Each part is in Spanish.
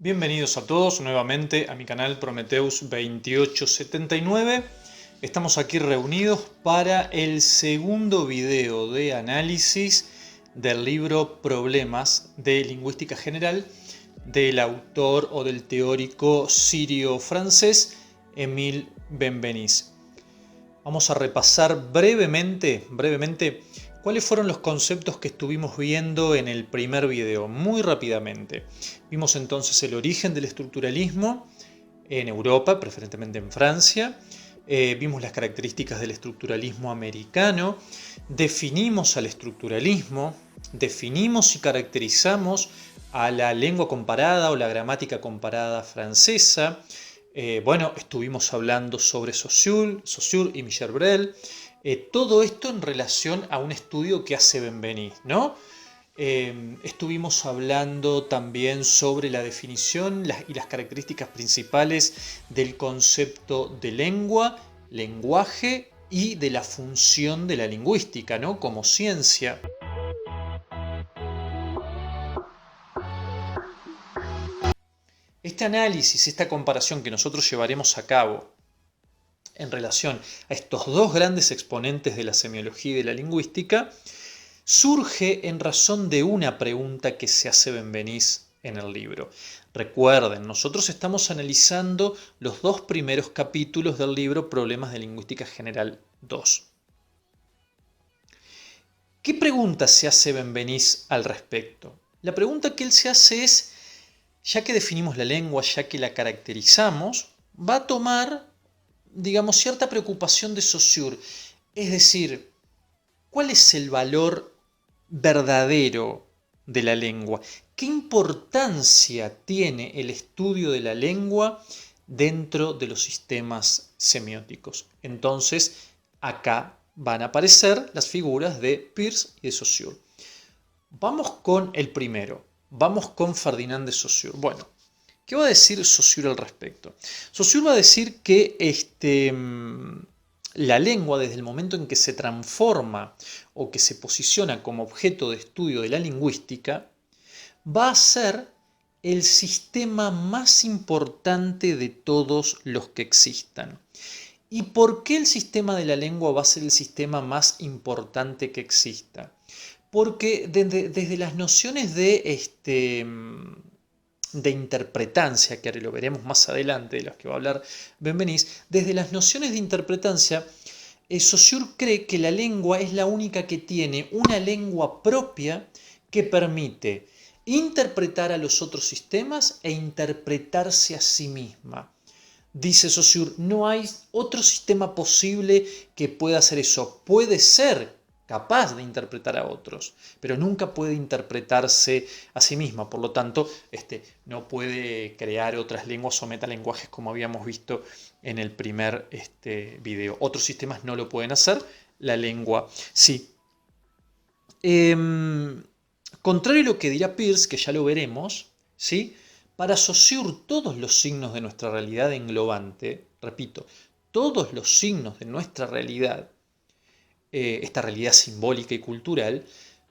Bienvenidos a todos nuevamente a mi canal Prometheus 2879. Estamos aquí reunidos para el segundo video de análisis del libro Problemas de Lingüística General del autor o del teórico sirio-francés Émile Benveniste. Vamos a repasar brevemente cuáles fueron los conceptos que estuvimos viendo en el primer video, muy rápidamente. Vimos entonces el origen del estructuralismo en Europa, preferentemente en Francia. Vimos las características del estructuralismo americano. Definimos al estructuralismo, definimos y caracterizamos a la lengua comparada o la gramática comparada francesa. Estuvimos hablando sobre Saussure y Michel Brel. Todo esto en relación a un estudio que hace Benveniste, ¿no? Estuvimos hablando también sobre la definición y las características principales del concepto de lengua, lenguaje y de la función de la lingüística, ¿no? Como ciencia. Este análisis, esta comparación que nosotros llevaremos a cabo en relación a estos dos grandes exponentes de la semiología y de la lingüística, surge en razón de una pregunta que se hace Benveniste en el libro. Recuerden, nosotros estamos analizando los dos primeros capítulos del libro Problemas de Lingüística General 2. ¿Qué pregunta se hace Benveniste al respecto? La pregunta que él se hace es, ya que definimos la lengua, ya que la caracterizamos, va a tomar, digamos, cierta preocupación de Saussure. Es decir, ¿cuál es el valor verdadero de la lengua? ¿Qué importancia tiene el estudio de la lengua dentro de los sistemas semióticos? Entonces, acá van a aparecer las figuras de Peirce y de Saussure. Vamos con el primero. Vamos con Ferdinand de Saussure. Bueno, ¿qué va a decir Saussure al respecto? Saussure va a decir que la lengua, desde el momento en que se transforma o que se posiciona como objeto de estudio de la lingüística, va a ser el sistema más importante de todos los que existan. ¿Y por qué el sistema de la lengua va a ser el sistema más importante que exista? Porque desde las nociones de interpretancia, que ahora lo veremos más adelante, de las que va a hablar Benveniste, desde las nociones de interpretancia, Saussure cree que la lengua es la única que tiene una lengua propia que permite interpretar a los otros sistemas e interpretarse a sí misma. Dice Saussure, no hay otro sistema posible que pueda hacer eso. Puede ser capaz de interpretar a otros, pero nunca puede interpretarse a sí misma. Por lo tanto, no puede crear otras lenguas o metalenguajes como habíamos visto en el primer video. Otros sistemas no lo pueden hacer, la lengua sí. Contrario a lo que dirá Peirce, que ya lo veremos, ¿sí? Para Saussure todos los signos de nuestra realidad englobante, repito, todos los signos de nuestra realidad, esta realidad simbólica y cultural,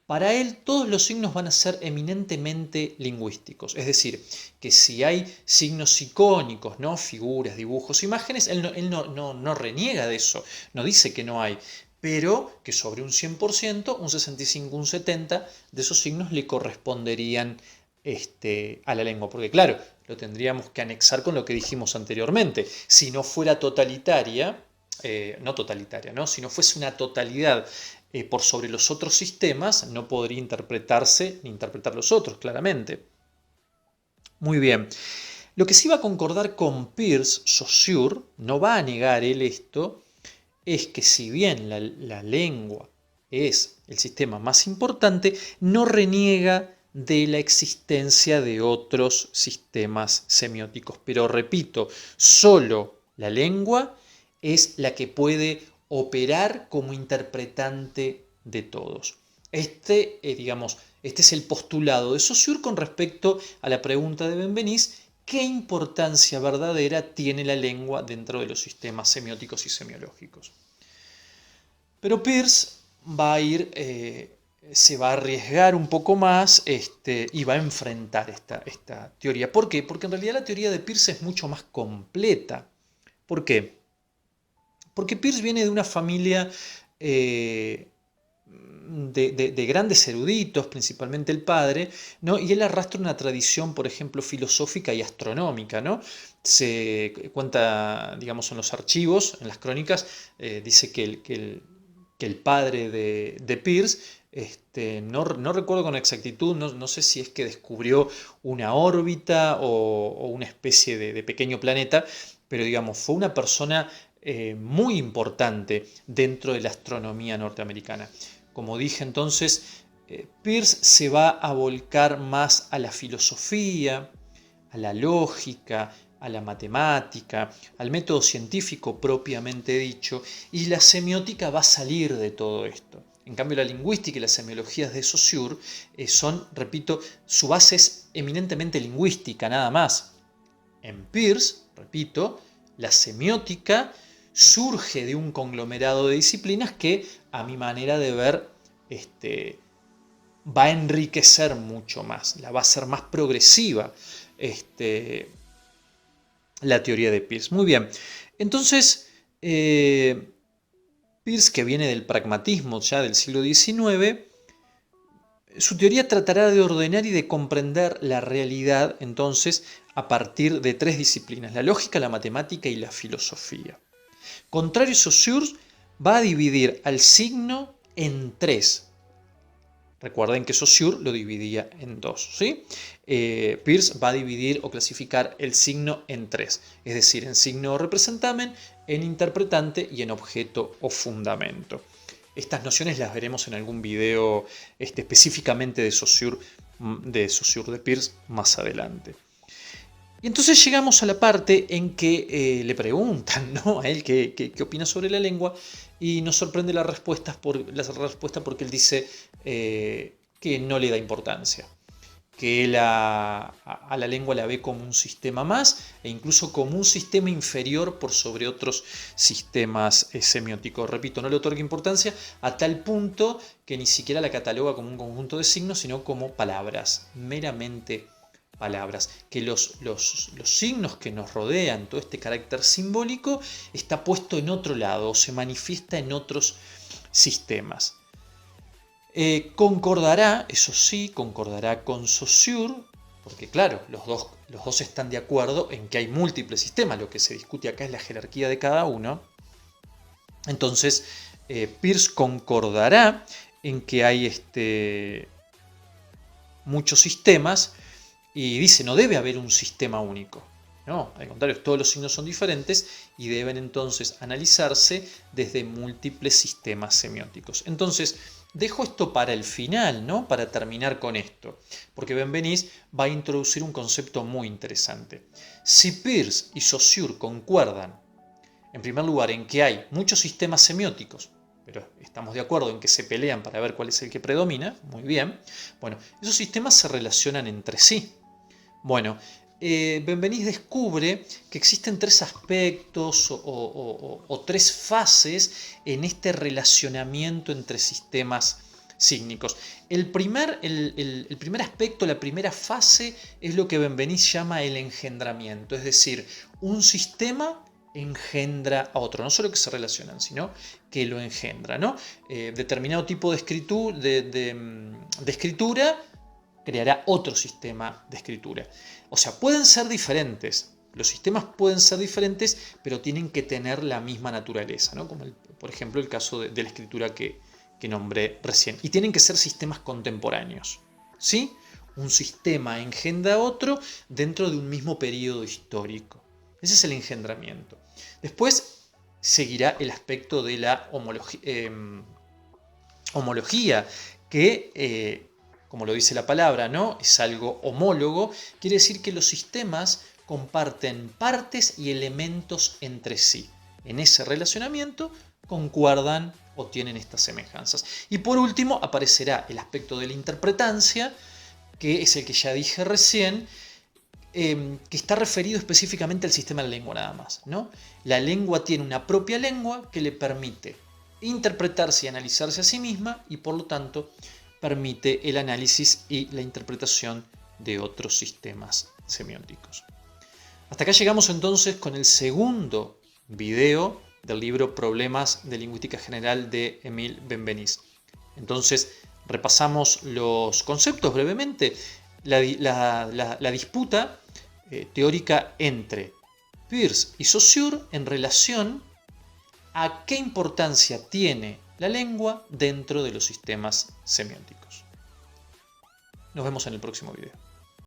para él todos los signos van a ser eminentemente lingüísticos. Es decir, que si hay signos icónicos, ¿no? Figuras, dibujos, imágenes, él no reniega de eso, no dice que no hay, pero que sobre un 100%, un 65, un 70 de esos signos le corresponderían a la lengua. Porque claro, lo tendríamos que anexar con lo que dijimos anteriormente. Si no fuera totalitaria, ¿no? Si no fuese una totalidad por sobre los otros sistemas, no podría interpretarse ni interpretar los otros, claramente. Muy bien. Lo que sí va a concordar con Peirce, Saussure, no va a negar él esto, es que si bien la lengua es el sistema más importante, no reniega de la existencia de otros sistemas semióticos. Pero repito, solo la lengua es la que puede operar como interpretante de todos. Este es el postulado de Saussure con respecto a la pregunta de Benveniste: ¿qué importancia verdadera tiene la lengua dentro de los sistemas semióticos y semiológicos? Pero Peirce va a ir se va a arriesgar un poco más y va a enfrentar esta teoría. ¿Por qué? Porque en realidad la teoría de Peirce es mucho más completa. ¿Por qué? Porque Peirce viene de una familia de grandes eruditos, principalmente el padre, ¿no? Y él arrastra una tradición, por ejemplo, filosófica y astronómica, ¿no? Se cuenta, digamos, en los archivos, en las crónicas, dice que el padre de Peirce, no recuerdo con exactitud, no sé si es que descubrió una órbita o una especie de pequeño planeta, pero digamos, fue una persona muy importante dentro de la astronomía norteamericana. Como dije entonces, Peirce se va a volcar más a la filosofía, a la lógica, a la matemática, al método científico propiamente dicho, y la semiótica va a salir de todo esto. En cambio, la lingüística y las semiologías de Saussure son, repito, su base es eminentemente lingüística, nada más. En Peirce, repito, la semiótica surge de un conglomerado de disciplinas que, a mi manera de ver, va a enriquecer mucho más, la va a hacer más progresiva la teoría de Peirce. Muy bien, entonces Peirce, que viene del pragmatismo ya del siglo XIX, su teoría tratará de ordenar y de comprender la realidad, entonces, a partir de tres disciplinas: la lógica, la matemática y la filosofía. Contrario, Saussure va a dividir al signo en tres. Recuerden que Saussure lo dividía en dos, ¿sí? Peirce va a dividir o clasificar el signo en tres, es decir, en signo o representamen, en interpretante y en objeto o fundamento. Estas nociones las veremos en algún video específicamente de Saussure de Peirce más adelante. Y entonces llegamos a la parte en que le preguntan, ¿no?, a él qué opina sobre la lengua, y nos sorprende la respuesta porque él dice que no le da importancia, que él a la lengua la ve como un sistema más e incluso como un sistema inferior por sobre otros sistemas semióticos. Repito, no le otorga importancia a tal punto que ni siquiera la cataloga como un conjunto de signos, sino como palabras, meramente palabras, que los signos que nos rodean, todo este carácter simbólico, está puesto en otro lado, se manifiesta en otros sistemas. Concordará, eso sí, concordará con Saussure, porque claro, los dos están de acuerdo en que hay múltiples sistemas, lo que se discute acá es la jerarquía de cada uno. Entonces, Peirce concordará en que hay muchos sistemas, y dice, no debe haber un sistema único. No, al contrario, todos los signos son diferentes y deben entonces analizarse desde múltiples sistemas semióticos. Entonces, dejo esto para el final, ¿no?, para terminar con esto, porque Benveniste va a introducir un concepto muy interesante. Si Peirce y Saussure concuerdan, en primer lugar, en que hay muchos sistemas semióticos, pero estamos de acuerdo en que se pelean para ver cuál es el que predomina, muy bien, bueno, esos sistemas se relacionan entre sí. Bueno, Benveniste descubre que existen tres aspectos o tres fases en este relacionamiento entre sistemas sígnicos. El primer aspecto, la primera fase, es lo que Benveniste llama el engendramiento, es decir, un sistema engendra a otro, no solo que se relacionan, sino que lo engendra, ¿no? Determinado tipo de escritura creará otro sistema de escritura. O sea, pueden ser diferentes, los sistemas pueden ser diferentes, pero tienen que tener la misma naturaleza, ¿no?, como por ejemplo el caso de la escritura que nombré recién. Y tienen que ser sistemas contemporáneos, ¿sí? Un sistema engendra a otro dentro de un mismo periodo histórico. Ese es el engendramiento. Después seguirá el aspecto de la homología, que como lo dice la palabra, ¿no?, es algo homólogo, quiere decir que los sistemas comparten partes y elementos entre sí. En ese relacionamiento concuerdan o tienen estas semejanzas. Y por último aparecerá el aspecto de la interpretancia, que es el que ya dije recién, que está referido específicamente al sistema de la lengua nada más, ¿no? La lengua tiene una propia lengua que le permite interpretarse y analizarse a sí misma y por lo tanto permite el análisis y la interpretación de otros sistemas semióticos. Hasta acá llegamos entonces con el segundo video del libro Problemas de Lingüística General de Emile Benveniste. Entonces, repasamos los conceptos brevemente. La disputa teórica entre Peirce y Saussure en relación a qué importancia tiene la lengua dentro de los sistemas semióticos. Nos vemos en el próximo video.